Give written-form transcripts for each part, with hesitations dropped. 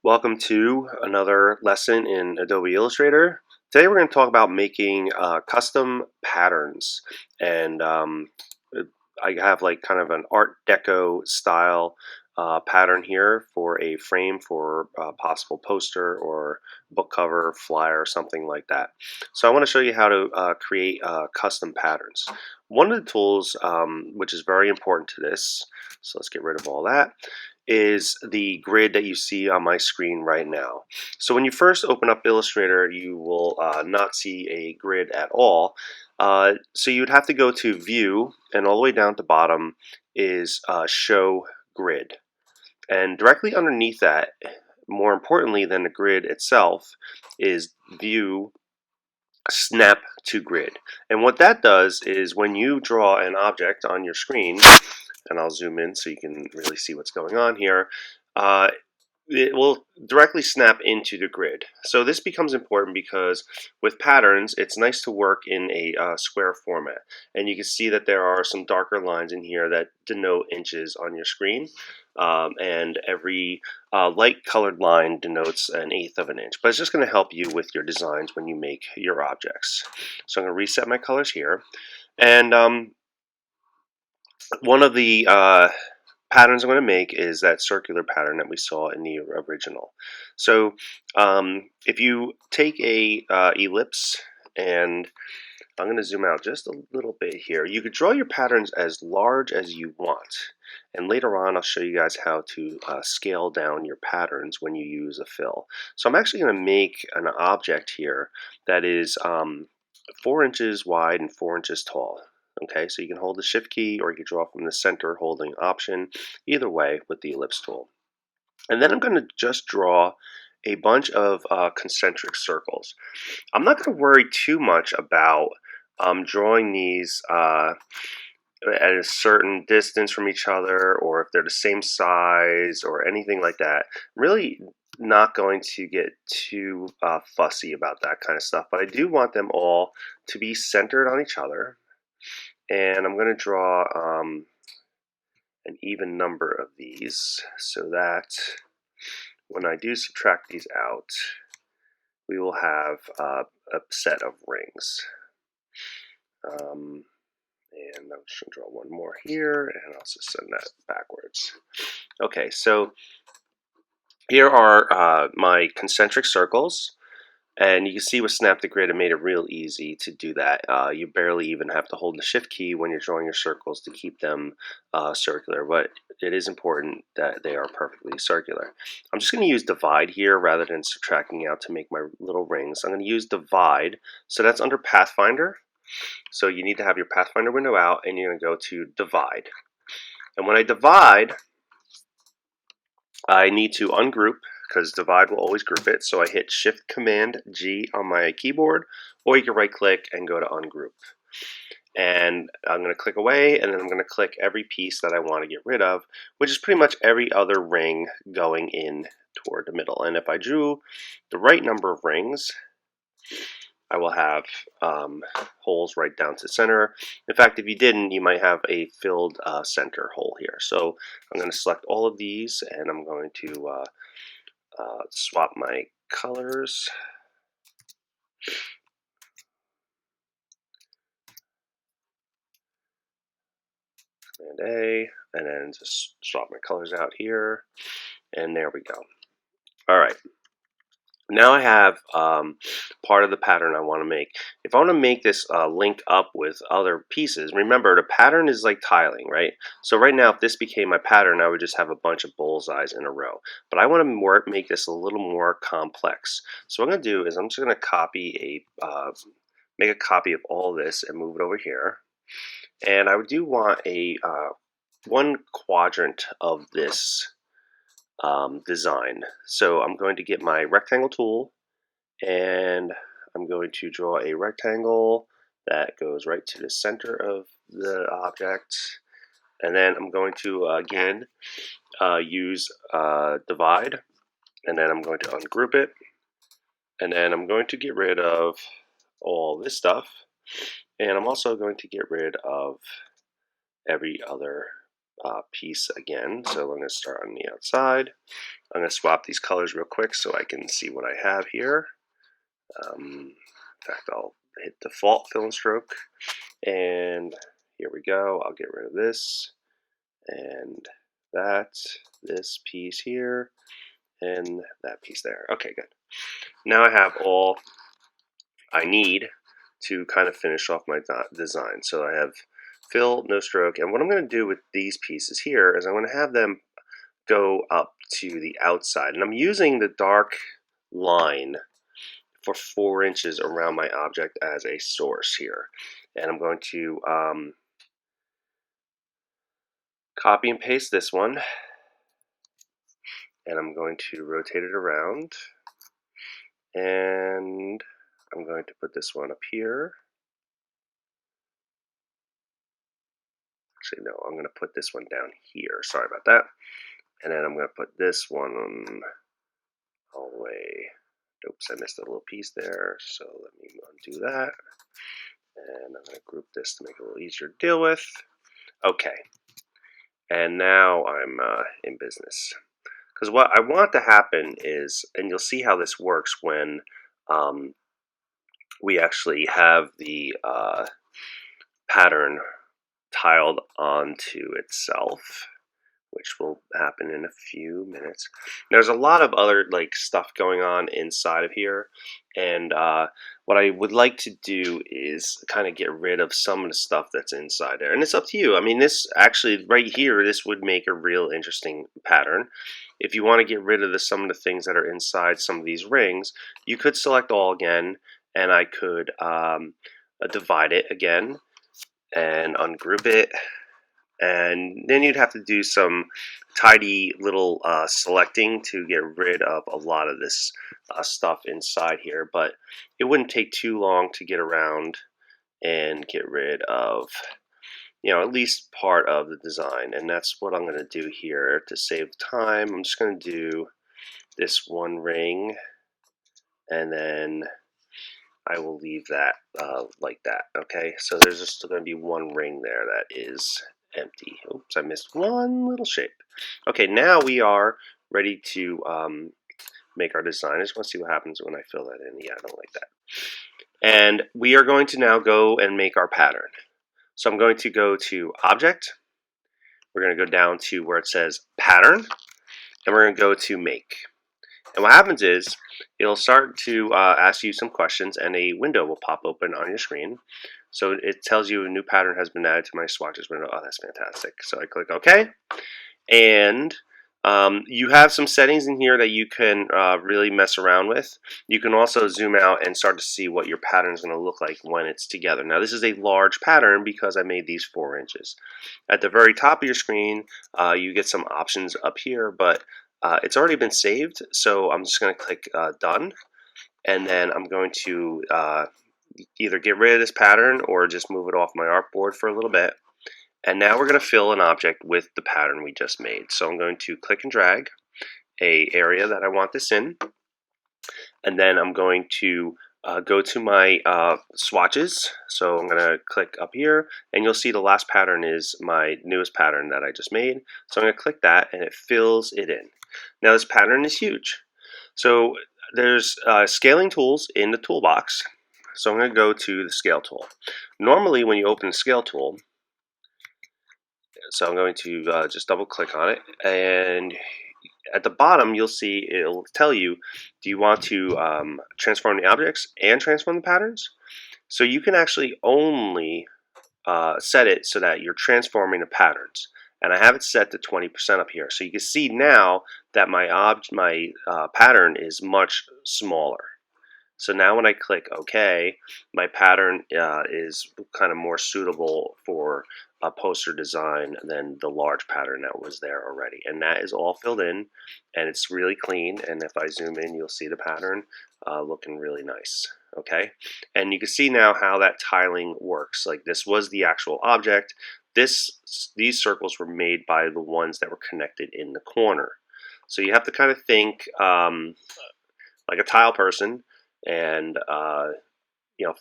Welcome to another lesson in Adobe Illustrator. Today we're going to talk about making custom patterns, and I have like kind of an Art Deco style pattern here for a frame for a possible poster or book cover, flyer, or something like that. So I want to show you how to create custom patterns. One of the tools, which is very important to this, so let's get rid of all that, is the grid that you see on my screen right now. So when you first open up Illustrator, you will not see a grid at all. So you'd have to go to View, and all the way down to bottom is Show Grid. And directly underneath that, more importantly than the grid itself, is View Snap to Grid. And what that does is when you draw an object on your screen, and I'll zoom in so you can really see what's going on here, uh, it will directly snap into the grid. So this becomes important because with patterns, it's nice to work in a square format. And you can see that there are some darker lines in here that denote inches on your screen. And every light colored line denotes 1/8 of an inch. But it's just going to help you with your designs when you make your objects. So I'm going to reset my colors here. And one of the patterns I'm going to make is that circular pattern that we saw in the original. So if you take a ellipse, and I'm going to zoom out just a little bit here, you could draw your patterns as large as you want. And later on I'll show you guys how to scale down your patterns when you use a fill. So I'm actually going to make an object here that is 4 inches wide and 4 inches tall. Okay, so you can hold the shift key or you can draw from the center holding option, either way with the ellipse tool. And then I'm going to just draw a bunch of concentric circles. I'm not going to worry too much about drawing these at a certain distance from each other, or if they're the same size or anything like that. Really not going to get too fussy about that kind of stuff, but I do want them all to be centered on each other. And I'm going to draw an even number of these so that when I do subtract these out, we will have a set of rings. And I'm just going to draw one more here, and I'll just send that backwards. Okay, so here are my concentric circles. And you can see with Snap to Grid, it made it real easy to do that. You barely even have to hold the Shift key when you're drawing your circles to keep them circular, but it is important that they are perfectly circular. I'm just going to use Divide here rather than subtracting out to make my little rings. I'm going to use Divide, so that's under Pathfinder. So you need to have your Pathfinder window out, and you're going to go to Divide. And when I divide, I need to ungroup, because divide will always group it. So I hit Shift Command G on my keyboard, or you can right click and go to ungroup. And I'm going to click away, and then I'm going to click every piece that I want to get rid of, which is pretty much every other ring going in toward the middle. And if I drew the right number of rings, I will have holes right down to the center. In fact, if you didn't, you might have a filled center hole here. So I'm going to select all of these, and I'm going to swap my colors. Command A, and then just swap my colors out here, and there we go. All right. Now I have part of the pattern I want to make. If I want to make this link up with other pieces, remember the pattern is like tiling, right? So right now, if this became my pattern, I would just have a bunch of bullseyes in a row. But I want to make this a little more complex. So what I'm going to do is I'm just going to copy make a copy of all this and move it over here. And I do want a one quadrant of this design. So I'm going to get my rectangle tool, and I'm going to draw a rectangle that goes right to the center of the object. And then I'm going to again use divide, and then I'm going to ungroup it, and then I'm going to get rid of all this stuff, and I'm also going to get rid of every other piece again. So I'm going to start on the outside. I'm going to swap these colors real quick so I can see what I have here. In fact, I'll hit default fill and stroke, and here we go. I'll get rid of this and that, this piece here, and that piece there. Okay, good. Now I have all I need to kind of finish off my design. So I have fill, no stroke, and what I'm going to do with these pieces here is I'm going to have them go up to the outside, and I'm using the dark line for 4 inches around my object as a source here, and I'm going to copy and paste this one, and I'm going to rotate it around, and I'm going to put this one up here. Actually, no, I'm going to put this one down here. Sorry about that. And then I'm going to put this one on all the way. Oops, I missed a little piece there. So let me undo that. And I'm going to group this to make it a little easier to deal with. Okay. And now I'm in business. Because what I want to happen is, and you'll see how this works when we actually have the pattern tiled onto itself, which will happen in a few minutes. There's a lot of other stuff going on inside of here, and what I would like to do is kind of get rid of some of the stuff that's inside there, and it's up to you. I mean, this actually right here, this would make a real interesting pattern. If you want to get rid of some of the things that are inside some of these rings, you could select all again, and I could divide it again and ungroup it, and then you'd have to do some tidy little selecting to get rid of a lot of this stuff inside here, but it wouldn't take too long to get around and get rid of, at least part of the design. And that's what I'm going to do here to save time. I'm just going to do this one ring, and then I will leave that like that. Okay, so there's just going to be one ring there that is empty. Oops, I missed one little shape. Okay, now we are ready to make our design. I just want to see what happens when I fill that in. Yeah, I don't like that. And we are going to now go and make our pattern. So I'm going to go to Object. We're going to go down to where it says Pattern, and we're going to go to Make. And what happens is it'll start to ask you some questions, and a window will pop open on your screen. So it tells you a new pattern has been added to my swatches window. Oh, that's fantastic. So I click OK. And you have some settings in here that you can really mess around with. You can also zoom out and start to see what your pattern is going to look like when it's together. Now, this is a large pattern because I made these 4 inches. At the very top of your screen, you get some options up here, but it's already been saved, so I'm just going to click Done, and then I'm going to either get rid of this pattern or just move it off my artboard for a little bit. And now we're going to fill an object with the pattern we just made. So I'm going to click and drag a area that I want this in, and then I'm going to go to my swatches. So I'm going to click up here, and you'll see the last pattern is my newest pattern that I just made. So I'm going to click that, and it fills it in. Now this pattern is huge. So there's scaling tools in the toolbox. So I'm going to go to the scale tool. Normally when you open the scale tool, so I'm going to just double click on it, and at the bottom you'll see it'll tell you, do you want to transform the objects and transform the patterns? So you can actually only set it so that you're transforming the patterns, and I have it set to 20% up here. So you can see now that my pattern is much smaller. So now when I click OK, my pattern is kind of more suitable for a poster design than the large pattern that was there already. And that is all filled in, and it's really clean. And if I zoom in, you'll see the pattern looking really nice. Okay, and you can see now how that tiling works. Like, this was the actual object. These circles were made by the ones that were connected in the corner. So you have to kind of think like a tile person, and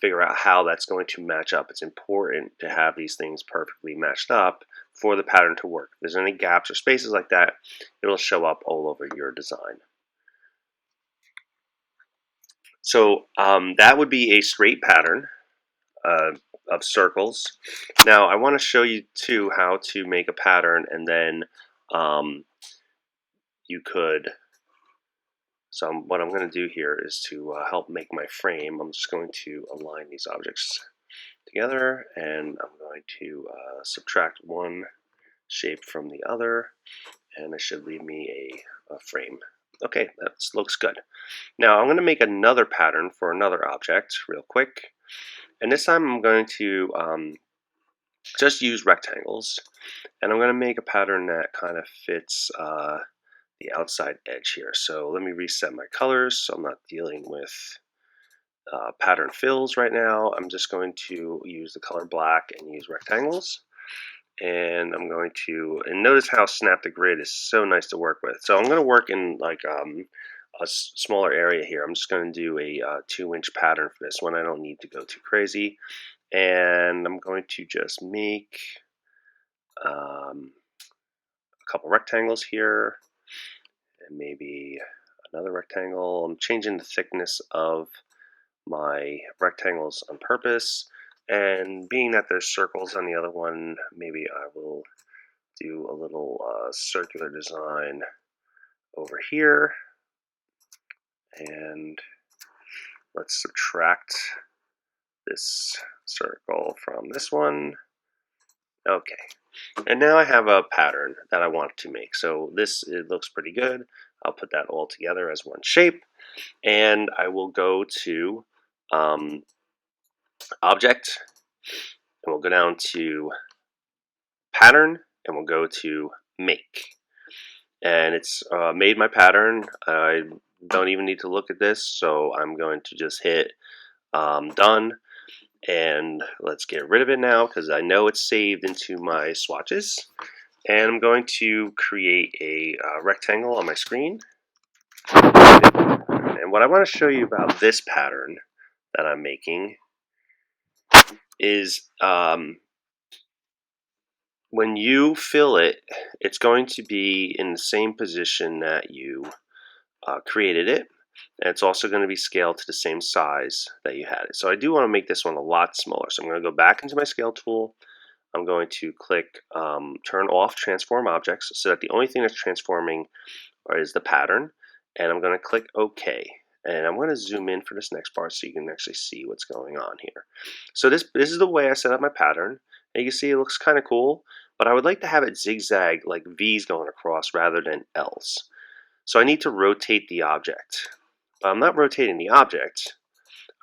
figure out how that's going to match up. It's important to have these things perfectly matched up for the pattern to work. If there's any gaps or spaces like that, it'll show up all over your design. So that would be a straight pattern uh, of circles. Now I want to show you too how to make a pattern, and then you could. So what I'm going to do here is to help make my frame. I'm just going to align these objects together, and I'm going to subtract one shape from the other, and it should leave me a frame. Okay, that looks good. Now I'm going to make another pattern for another object real quick, and this time I'm going to just use rectangles, and I'm going to make a pattern that kind of fits the outside edge here. So let me reset my colors so I'm not dealing with pattern fills right now. I'm just going to use the color black and use rectangles. And I'm going to, and notice how Snap the Grid is so nice to work with. So I'm going to work in like a smaller area here. I'm just going to do a 2-inch pattern for this one. I don't need to go too crazy. And I'm going to just make a couple rectangles here, and maybe another rectangle. I'm changing the thickness of my rectangles on purpose, and being that there's circles on the other one, maybe I will do a little circular design over here, and let's subtract this circle from this one. Okay, and now I have a pattern that I want to make. So it looks pretty good. I'll put that all together as one shape, and I will go to Object, and we'll go down to Pattern, and we'll go to Make. And it's made my pattern. I don't even need to look at this, so I'm going to just hit Done. And let's get rid of it now because I know it's saved into my swatches. And I'm going to create a rectangle on my screen. And what I want to show you about this pattern that I'm making is when you fill it, it's going to be in the same position that you created it. And it's also going to be scaled to the same size that you had it. So I do want to make this one a lot smaller. So I'm going to go back into my scale tool. I'm going to click turn off transform objects so that the only thing that's transforming is the pattern. And I'm going to click OK. And I'm going to zoom in for this next part so you can actually see what's going on here. So this is the way I set up my pattern. And you can see it looks kind of cool, but I would like to have it zigzag like V's going across rather than L's. So I need to rotate the object. But I'm not rotating the object,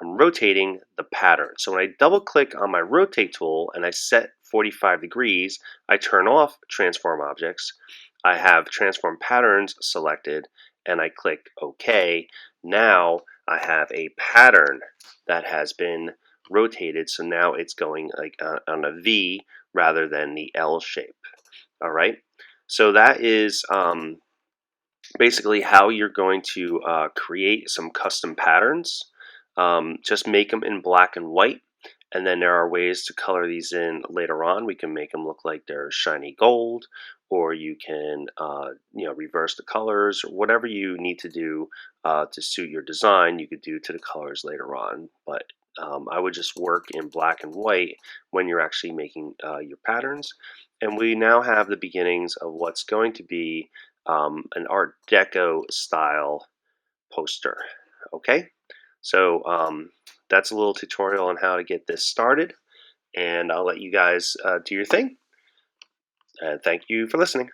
I'm rotating the pattern. So when I double click on my rotate tool and I set 45 degrees, I turn off transform objects. I have transform patterns selected and I click OK. Now I have a pattern that has been rotated, so now it's going like on a V rather than the L shape. All right, so that is basically how you're going to create some custom patterns. Just make them in black and white, and then there are ways to color these in later on. We can make them look like they're shiny gold, or you can reverse the colors, or whatever you need to do to suit your design, you could do to the colors later on. But I would just work in black and white when you're actually making your patterns. And we now have the beginnings of what's going to be an Art Deco style poster. Okay, so that's a little tutorial on how to get this started, and I'll let you guys do your thing. And thank you for listening.